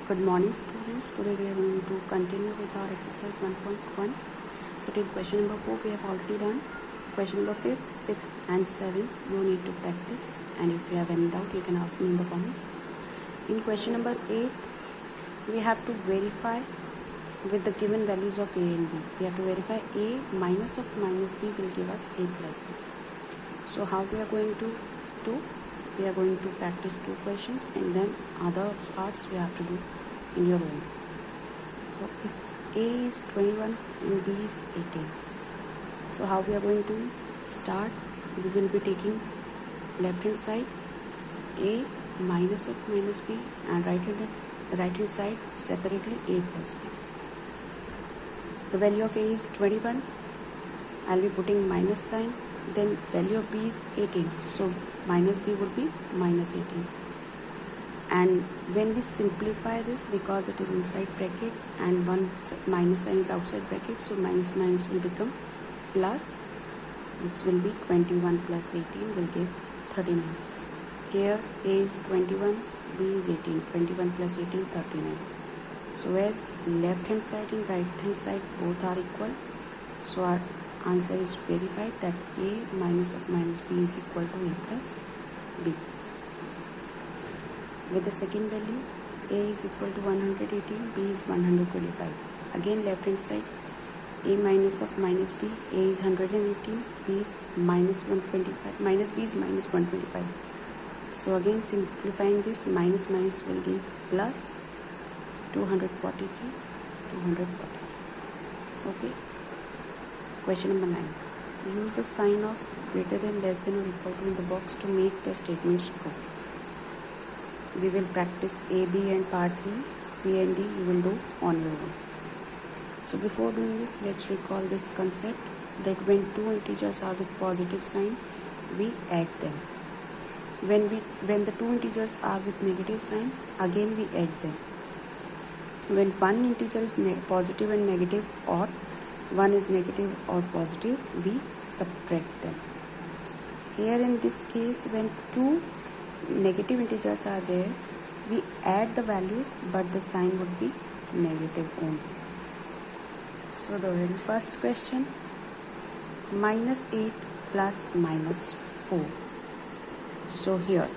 Good morning, students. Today we are going to continue with our exercise 1.1. So till question number 4 we have already done. Question number 5, 6 and 7 you need to practice, and if you have any doubt you can ask me in the comments. In question number 8 we have to verify with the given values of a and b. We have to verify a minus of minus b will give us a plus b. So how we are going to do? We are going to practice 2 questions and then other parts we have to do in your own. So if a is 21 and b is 18, so how we are going to start? We will be taking left hand side a minus of minus b and right hand side separately a plus b. The value of a is 21. I'll be putting minus sign. Then value of b is 18. So minus b would be minus 18. And when we simplify this, because it is inside bracket and one minus sign is outside bracket, so minus will become plus. This will be 21 plus 18 will give 39. Here a is 21, b is 18. 21 plus 18, 39. So as left hand side and right hand side both are equal, so our answer is verified that a minus of minus b is equal to a plus b. With the second value, a is equal to 118, b is 125. Again left hand side, a minus of minus b, a is 118, b is minus 125, minus b is minus 125. So again simplifying this, minus will give plus 243, 243. Okay. Question number 9. Use the sign of greater than, less than or equal to in the box to make the statements true. We will practice A, B and part B. C and D you will do on your own. So before doing this, let's recall this concept that when two integers are with positive sign, we add them. When the two integers are with negative sign, again we add them. When one integer is positive and negative, or one is negative or positive, we subtract them. Here in this case, when two negative integers are there, we add the values but the sign would be negative only. So the very first question, minus 8 plus minus 4. So here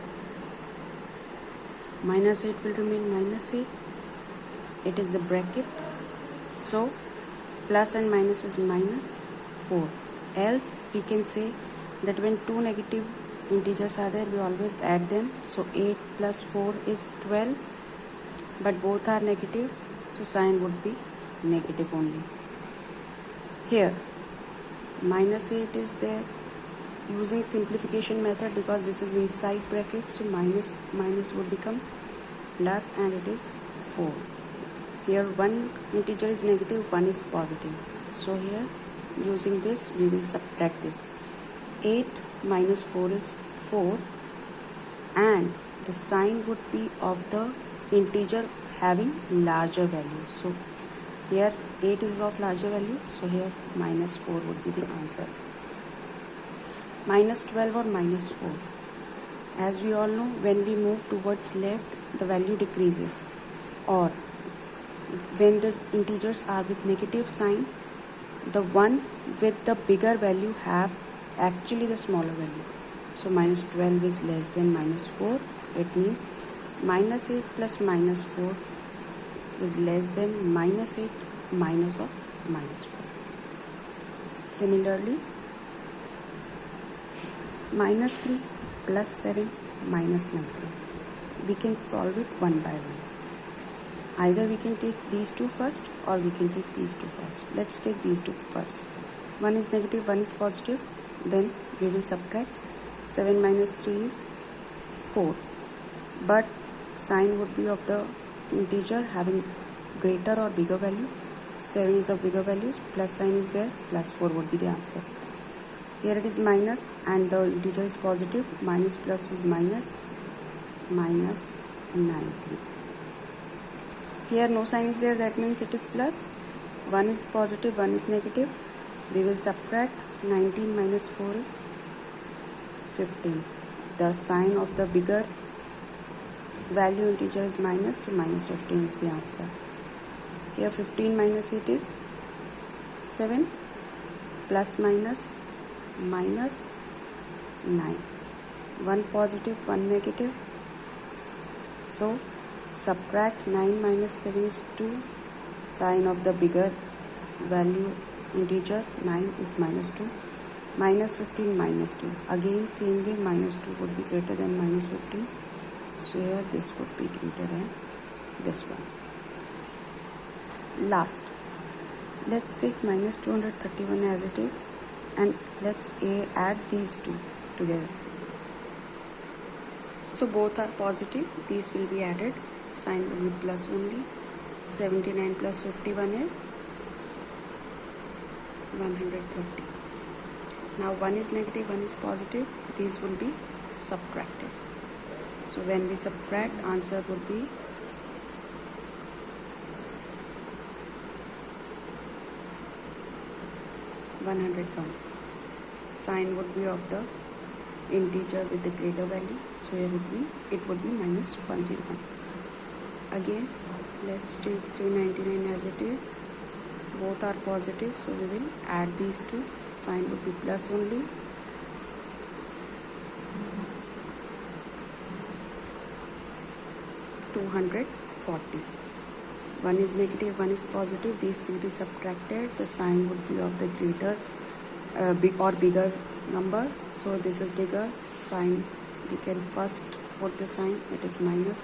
minus 8 will remain minus 8. It is the bracket. So plus and minus is minus 4. Else we can say that when two negative integers are there, we always add them. So 8 plus 4 is 12, but both are negative, so sign would be negative only. Here minus 8 is there. Using simplification method, because this is inside bracket, so minus would become plus and it is 4. Here one integer is negative, one is positive. So here using this we will subtract this. 8 minus 4 is 4 and the sign would be of the integer having larger value. So here 8 is of larger value, so here minus 4 would be the answer. Minus 12 or minus 4. As we all know, when we move towards left, the value decreases, or when the integers are with negative sign, the one with the bigger value have actually the smaller value. So minus 12 is less than minus 4. It means minus 8 plus minus 4 is less than minus 8 minus of minus 4. Similarly, minus 3 plus 7 minus 19. We can solve it one by one. Either we can take these two first or we can take these two first. Let's take these two first. One is negative, one is positive. Then we will subtract. 7 minus 3 is 4. But sign would be of the integer having greater or bigger value. 7 is of bigger values. Plus sign is there. Plus 4 would be the answer. Here it is minus and the integer is positive. Minus plus is minus 19. Here no sign is there, that means it is plus. 1 is positive, 1 is negative. We will subtract. 19 minus 4 is 15. The sign of the bigger value integer is minus, so minus 15 is the answer. Here 15 minus 8 is 7, plus minus minus 9. 1 positive, 1 negative. So subtract 9 minus 7 is 2. Sign of the bigger value integer 9 is minus 2. Minus 15 minus 2. Again same way, minus 2 would be greater than minus 15. So here this would be greater than this one. Last, let's take minus 231 as it is, and let's add these two together. So both are positive, these will be added, sign will be plus only. 79 plus 51 is 130. Now one is negative, one is positive, these will be subtracted. So when we subtract, answer would be 101. Sign would be of the integer with the greater value. So here it would be minus 101. Again, let's take 399 as it is. Both are positive, so we will add these two. Sign would be plus only. $240. One is negative, one is positive. These will be subtracted. The sign would be of the greater bigger number. So this is bigger. Sign, we can first put the sign. It is minus.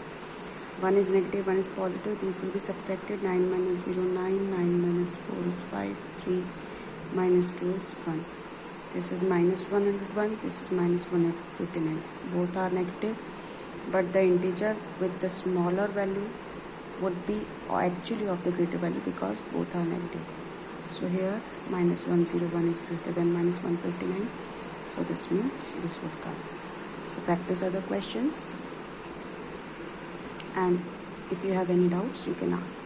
One is negative, one is positive. These will be subtracted. 9 minus 0, 9. 9 minus 4 is 5. 3 minus 2 is 1. This is minus 101. This is minus 159. Both are negative, but the integer with the smaller value would be actually of the greater value because both are negative. So here minus 101 is greater than minus 159. So this means this would come. So practice other questions, and if you have any doubts you can ask.